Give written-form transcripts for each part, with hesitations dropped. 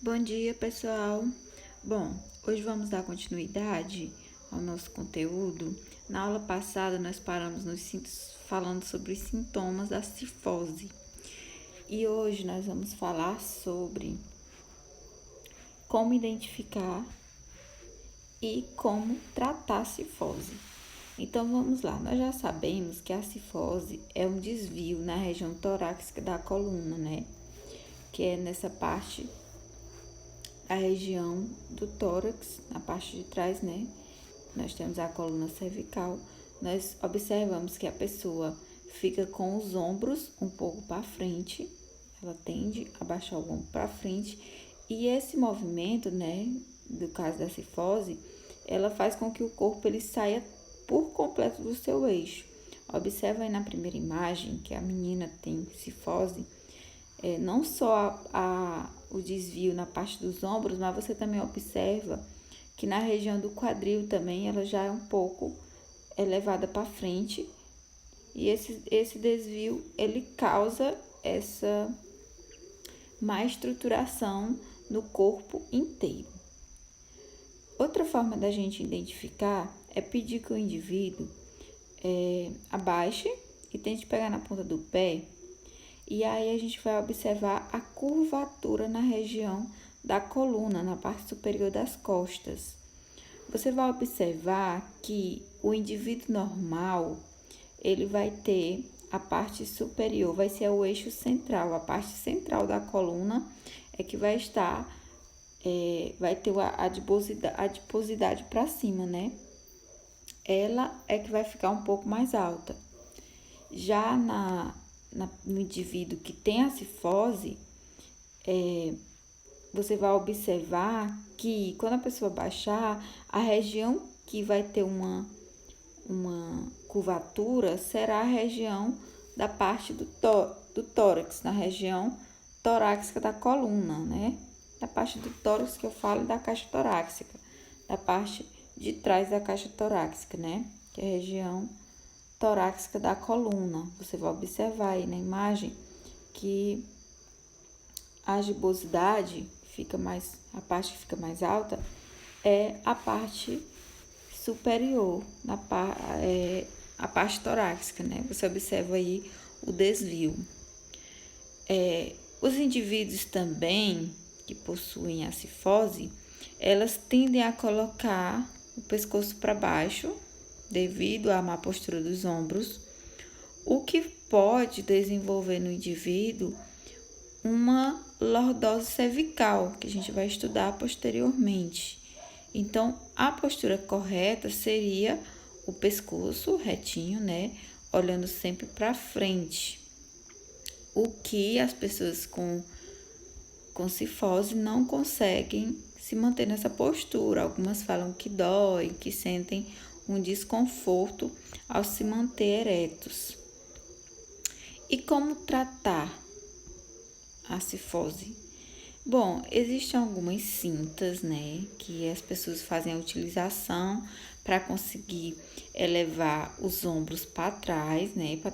Bom dia, pessoal. Bom, hoje vamos dar continuidade ao nosso conteúdo. Na aula passada, nós paramos falando sobre os sintomas da cifose. E hoje nós vamos falar sobre como identificar e como tratar a cifose. Então, vamos lá. Nós já sabemos que a cifose é um desvio na região torácica da coluna, né? Que é nessa parte a região do tórax, na parte de trás, né? Nós temos a coluna cervical. Nós observamos que a pessoa fica com os ombros um pouco para frente, ela tende a baixar o ombro para frente, e esse movimento, né, do caso da cifose, ela faz com que o corpo ele saia por completo do seu eixo. Observa aí na primeira imagem que a menina tem cifose, não só o desvio na parte dos ombros, mas você também observa que na região do quadril também ela já é um pouco elevada para frente, e esse desvio ele causa essa má estruturação no corpo inteiro. Outra forma da gente identificar é pedir que o indivíduo abaixe e tente pegar na ponta do pé. E aí a gente vai observar a curvatura na região da coluna, na parte superior das costas. Você vai observar que o indivíduo normal, ele vai ter a parte superior, vai ser o eixo central, a parte central da coluna é que vai estar, vai ter a adiposidade para cima, né? Ela é que vai ficar um pouco mais alta. Já no indivíduo que tem a cifose, você vai observar que quando a pessoa baixar, a região que vai ter uma curvatura será a região da parte do tórax, na região torácica da coluna, né? Da parte do tórax que eu falo da caixa torácica, da parte de trás da caixa torácica, né? Que é a região torácica da coluna. Você vai observar aí na imagem que a gibosidade fica mais, a parte que fica mais alta é a parte superior, a parte torácica, né? Você observa aí o desvio. Os indivíduos também que possuem a cifose, elas tendem a colocar o pescoço para baixo devido à má postura dos ombros, o que pode desenvolver no indivíduo uma lordose cervical, que a gente vai estudar posteriormente. Então, a postura correta seria o pescoço retinho, né? Olhando sempre para frente. O que as pessoas com cifose não conseguem se manter nessa postura. Algumas falam que dói, que sentem um desconforto ao se manter eretos. E como tratar a cifose? Bom, existem algumas cintas, né, que as pessoas fazem a utilização para conseguir elevar os ombros para trás, né, para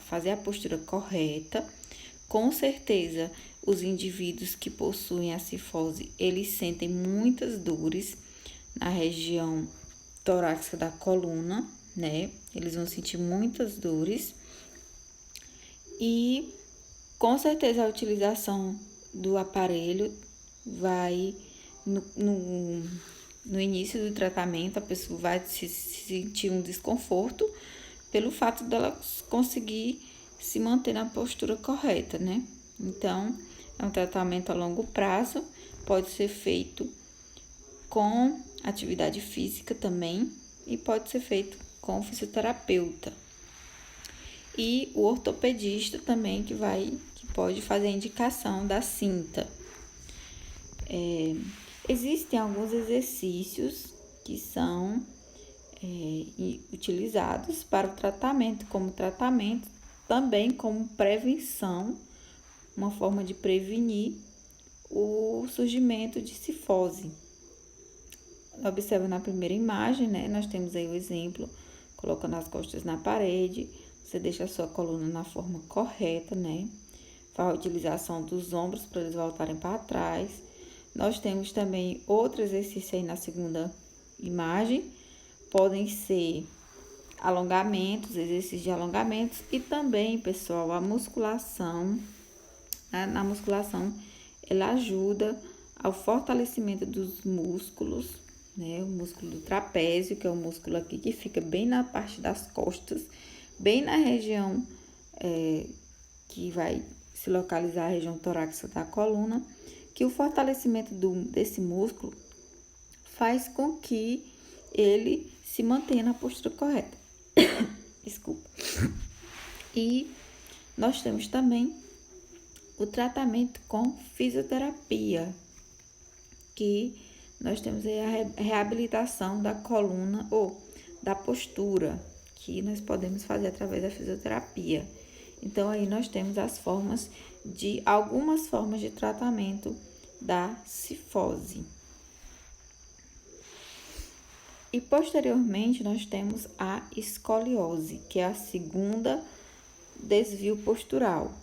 fazer a postura correta. Com certeza, os indivíduos que possuem a cifose, eles sentem muitas dores na região torácica da coluna, né? Eles vão sentir muitas dores. E com certeza a utilização do aparelho vai no início do tratamento, a pessoa vai se sentir um desconforto pelo fato dela conseguir se manter na postura correta, né? Então, é um tratamento a longo prazo, pode ser feito com atividade física também e pode ser feito com o fisioterapeuta. E o ortopedista também que pode fazer a indicação da cinta. Existem alguns exercícios que são utilizados para o tratamento, também como prevenção, uma forma de prevenir o surgimento de cifose. Observa na primeira imagem, né? Nós temos aí o exemplo, colocando as costas na parede, você deixa a sua coluna na forma correta, né? Faz a utilização dos ombros para eles voltarem para trás. Nós temos também outro exercício aí na segunda imagem. Podem ser alongamentos, exercícios de alongamentos e também, pessoal, a musculação. Na musculação, ela ajuda ao fortalecimento dos músculos, né? O músculo do trapézio, que é o músculo aqui que fica bem na parte das costas, bem na região que vai se localizar a região torácica da coluna, que o fortalecimento desse músculo faz com que ele se mantenha na postura correta. Desculpa. E nós temos também o tratamento com fisioterapia, que nós temos aí a reabilitação da coluna ou da postura, que nós podemos fazer através da fisioterapia. Então, aí nós temos algumas formas de tratamento da cifose. E posteriormente nós temos a escoliose, que é a segunda desvio postural.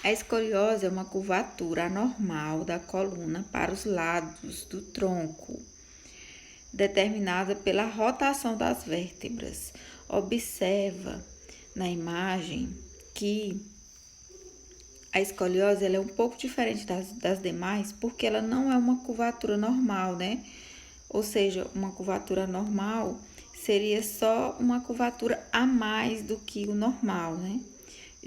A escoliose é uma curvatura anormal da coluna para os lados do tronco, determinada pela rotação das vértebras. Observa na imagem que a escoliose ela é um pouco diferente das demais, porque ela não é uma curvatura normal, né? Ou seja, uma curvatura normal seria só uma curvatura a mais do que o normal, né?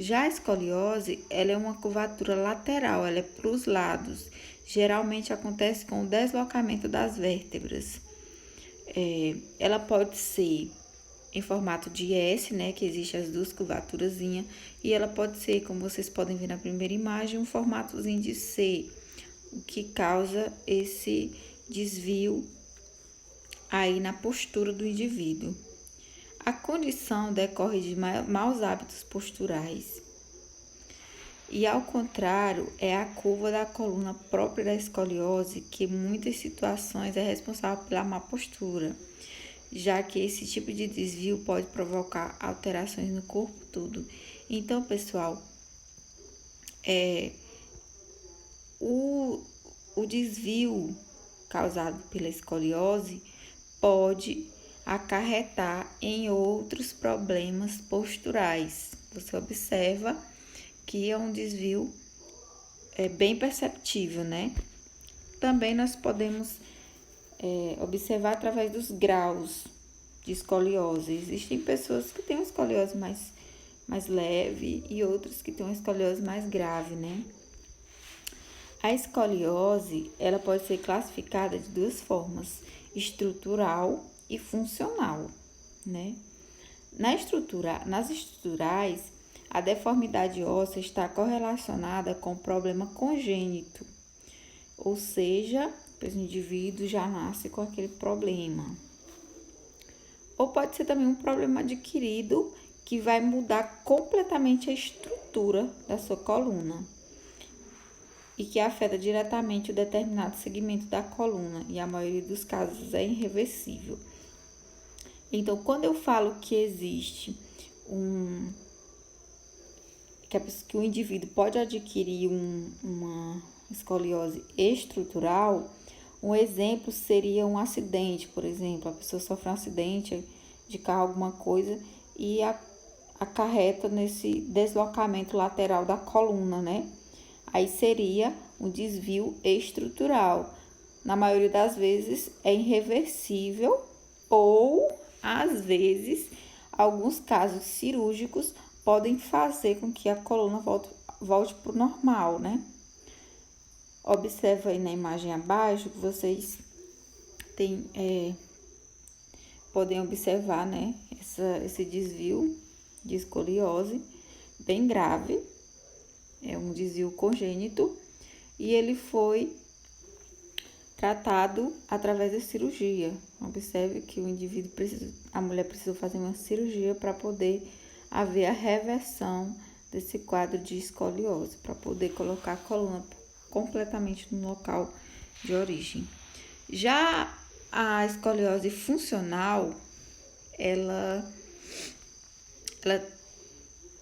Já a escoliose, ela é uma curvatura lateral, ela é para os lados. Geralmente acontece com o deslocamento das vértebras. Ela pode ser em formato de S, né, que existe as duas curvaturazinhas, e ela pode ser, como vocês podem ver na primeira imagem, um formatozinho de C, o que causa esse desvio aí na postura do indivíduo. A condição decorre de maus hábitos posturais. E ao contrário, é a curva da coluna própria da escoliose que em muitas situações é responsável pela má postura, já que esse tipo de desvio pode provocar alterações no corpo todo. Então, pessoal, o desvio causado pela escoliose pode acarretar em outros problemas posturais. Você observa que é um desvio bem perceptível, né? Também nós podemos observar através dos graus de escoliose. Existem pessoas que têm uma escoliose mais leve e outras que têm uma escoliose mais grave, né? A escoliose, ela pode ser classificada de duas formas, estrutural e funcional, né? Nas estruturais, a deformidade óssea está correlacionada com problema congênito, ou seja, o indivíduo já nasce com aquele problema. Ou pode ser também um problema adquirido que vai mudar completamente a estrutura da sua coluna e que afeta diretamente o determinado segmento da coluna, e a maioria dos casos é irreversível. Então, quando eu falo que existe que o indivíduo pode adquirir uma escoliose estrutural, um exemplo seria um acidente, por exemplo, a pessoa sofre um acidente de carro, alguma coisa, e acarreta nesse deslocamento lateral da coluna, né? Aí seria um desvio estrutural. Na maioria das vezes é irreversível ou, às vezes, alguns casos cirúrgicos podem fazer com que a coluna volte para o normal, né? Observa aí na imagem abaixo que vocês podem observar, né? Esse desvio de escoliose bem grave. É um desvio congênito e ele foi tratado através da cirurgia. Observe que a mulher precisou fazer uma cirurgia para poder haver a reversão desse quadro de escoliose, para poder colocar a coluna completamente no local de origem. Já a escoliose funcional,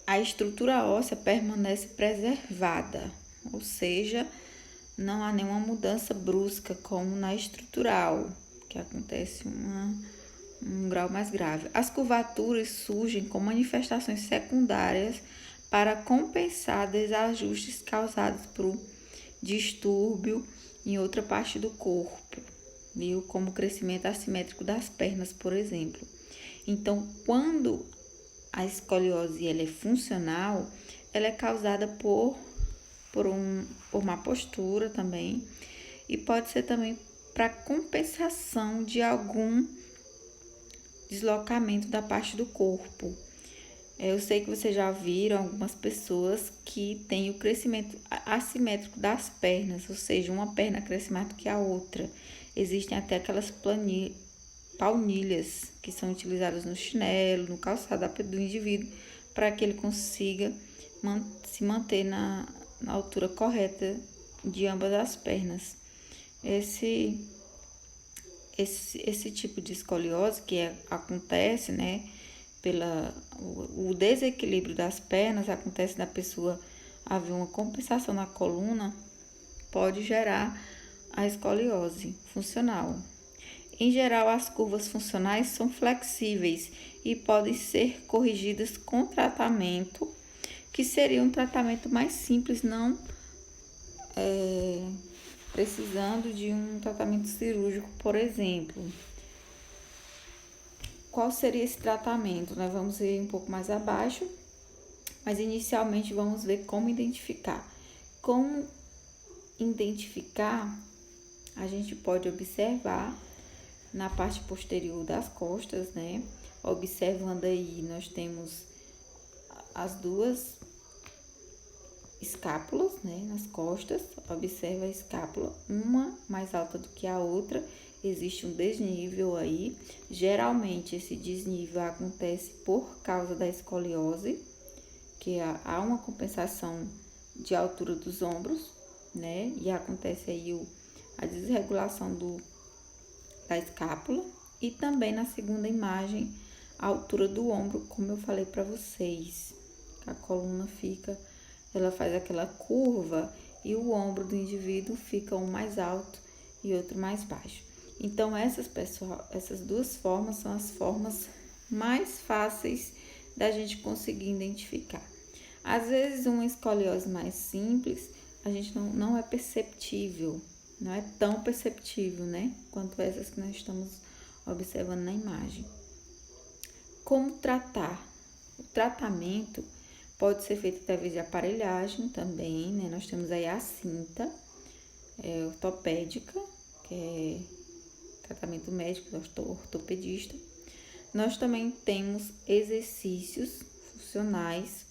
a estrutura óssea permanece preservada, ou seja, não há nenhuma mudança brusca como na estrutural, que acontece um grau mais grave. As curvaturas surgem com manifestações secundárias para compensar desajustes causados por distúrbio em outra parte do corpo, viu? Como o crescimento assimétrico das pernas, por exemplo. Então, quando a escoliose ela é funcional, ela é causada por má postura também, e pode ser também para compensação de algum deslocamento da parte do corpo. Eu sei que vocês já viram algumas pessoas que têm o crescimento assimétrico das pernas, ou seja, uma perna cresce mais do que a outra. Existem até aquelas paunilhas que são utilizadas no chinelo, no calçado do indivíduo, para que ele consiga se manter na altura correta de ambas as pernas. Esse tipo de escoliose que acontece, né, o desequilíbrio das pernas, acontece da pessoa haver uma compensação na coluna, pode gerar a escoliose funcional. Em geral, as curvas funcionais são flexíveis e podem ser corrigidas com tratamento, que seria um tratamento mais simples, não precisando de um tratamento cirúrgico, por exemplo. Qual seria esse tratamento? Nós vamos ir um pouco mais abaixo, mas inicialmente vamos ver como identificar. Como identificar, a gente pode observar na parte posterior das costas, né? Observando aí, nós temos as duas escápulas, né, nas costas. Observa a escápula, uma mais alta do que a outra. Existe um desnível aí. Geralmente esse desnível acontece por causa da escoliose, que há uma compensação de altura dos ombros, né? E acontece aí a desregulação da escápula. E também na segunda imagem, a altura do ombro, como eu falei para vocês. A coluna ela faz aquela curva e o ombro do indivíduo fica um mais alto e outro mais baixo. Então, essas duas formas são as formas mais fáceis da gente conseguir identificar. Às vezes, uma escoliose mais simples, a gente não é perceptível, não é tão perceptível, né? Quanto essas que nós estamos observando na imagem. Como tratar? O tratamento pode ser feito através de aparelhagem também, né? Nós temos aí a cinta ortopédica, que é tratamento médico do ortopedista. Nós também temos exercícios funcionais,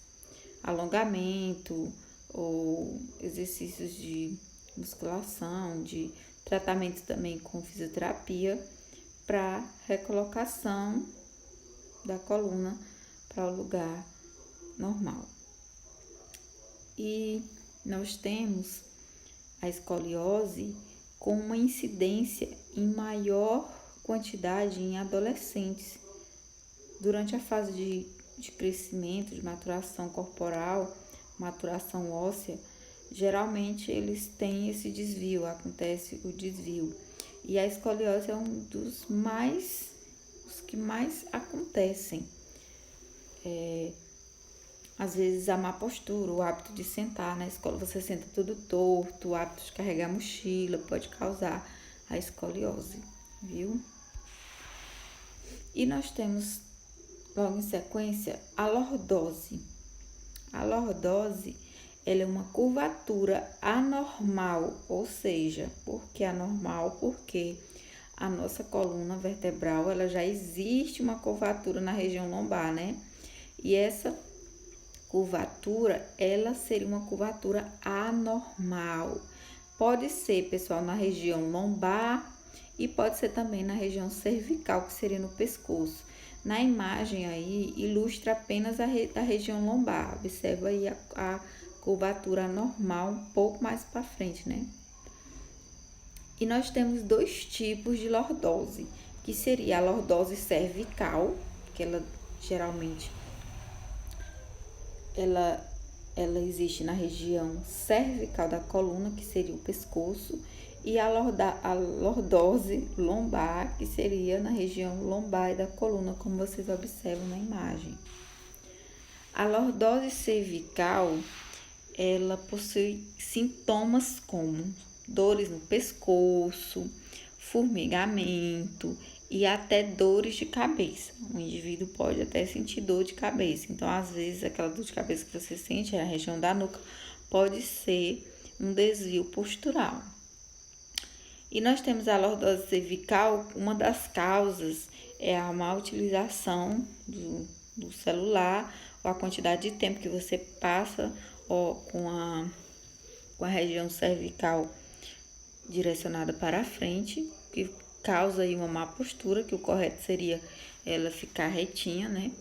alongamento ou exercícios de musculação, de tratamento também com fisioterapia para recolocação da coluna para o lugar normal. E nós temos a escoliose com uma incidência em maior quantidade em adolescentes. Durante a fase de crescimento, de maturação corporal, maturação óssea, geralmente eles têm esse desvio, acontece o desvio. E a escoliose é um dos os que mais acontecem. Às vezes a má postura, o hábito de sentar na escola, você senta tudo torto, o hábito de carregar mochila pode causar a escoliose, viu? E nós temos, logo em sequência, a lordose. A lordose, ela é uma curvatura anormal, ou seja, por que anormal? Porque a nossa coluna vertebral, ela já existe uma curvatura na região lombar, né? E essa curvatura, ela seria uma curvatura anormal. Pode ser, pessoal, na região lombar e pode ser também na região cervical, que seria no pescoço. Na imagem aí, ilustra apenas da região lombar. Observa aí a curvatura anormal um pouco mais para frente, né? E nós temos dois tipos de lordose, que seria a lordose cervical, que ela geralmente ela existe na região cervical da coluna, que seria o pescoço, e a lordose lombar, que seria na região lombar da coluna, como vocês observam na imagem. A lordose cervical, ela possui sintomas como dores no pescoço, formigamento e até dores de cabeça. O indivíduo pode até sentir dor de cabeça. Então, às vezes, aquela dor de cabeça que você sente na região da nuca pode ser um desvio postural. E nós temos a lordose cervical, uma das causas é a má utilização do celular, ou a quantidade de tempo que você passa com a região cervical direcionada para a frente, que causa aí uma má postura, que o correto seria ela ficar retinha, né?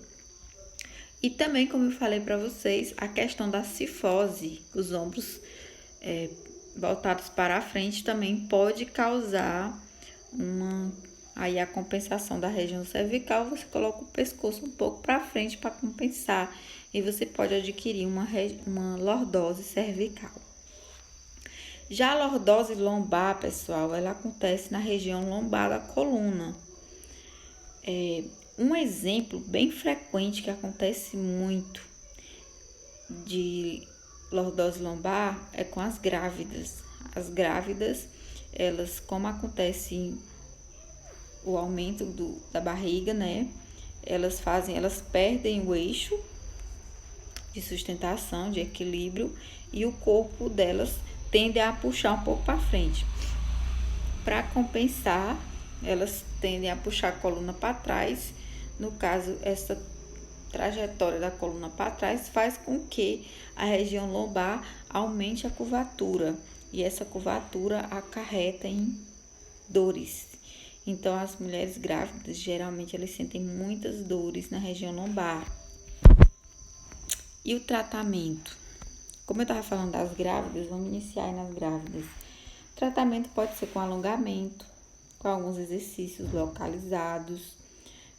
E também, como eu falei para vocês, a questão da cifose, os ombros voltados para a frente também pode causar aí a compensação da região cervical. Você coloca o pescoço um pouco para frente para compensar e você pode adquirir uma lordose cervical. Já a lordose lombar, pessoal, ela acontece na região lombar da coluna. Um exemplo bem frequente que acontece muito de lordose lombar é com as grávidas. As grávidas, elas, como acontece o aumento da barriga, né? Elas perdem o eixo de sustentação, de equilíbrio, e o corpo delas tende a puxar um pouco para frente. Para compensar, elas tendem a puxar a coluna para trás. No caso, essa trajetória da coluna para trás faz com que a região lombar aumente a curvatura, e essa curvatura acarreta em dores. Então, as mulheres grávidas, geralmente, elas sentem muitas dores na região lombar. E o tratamento? Como eu estava falando das grávidas, vamos iniciar aí nas grávidas. O tratamento pode ser com alongamento, com alguns exercícios localizados,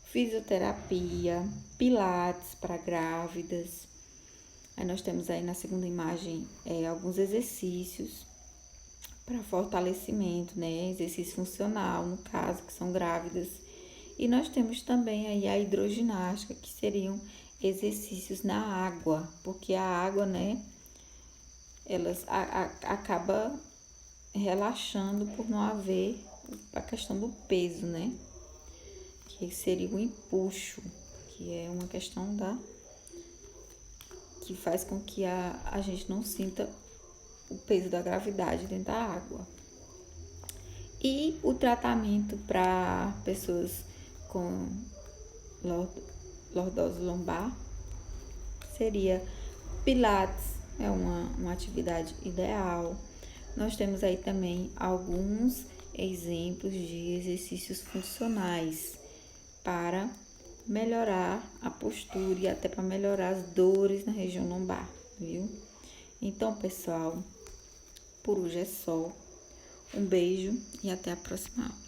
fisioterapia, pilates para grávidas. Aí nós temos aí na segunda imagem alguns exercícios para fortalecimento, né? Exercício funcional, no caso, que são grávidas. E nós temos também aí a hidroginástica, que seriam exercícios na água, porque a água, né, elas acaba relaxando por não haver a questão do peso, né? Que seria o empuxo, que é uma questão que faz com que a gente não sinta o peso da gravidade dentro da água. E o tratamento para pessoas com lordose lombar seria pilates, é uma atividade ideal. Nós temos aí também alguns exemplos de exercícios funcionais para melhorar a postura e até para melhorar as dores na região lombar, viu? Então, pessoal, por hoje é só. Um beijo e até a próxima aula.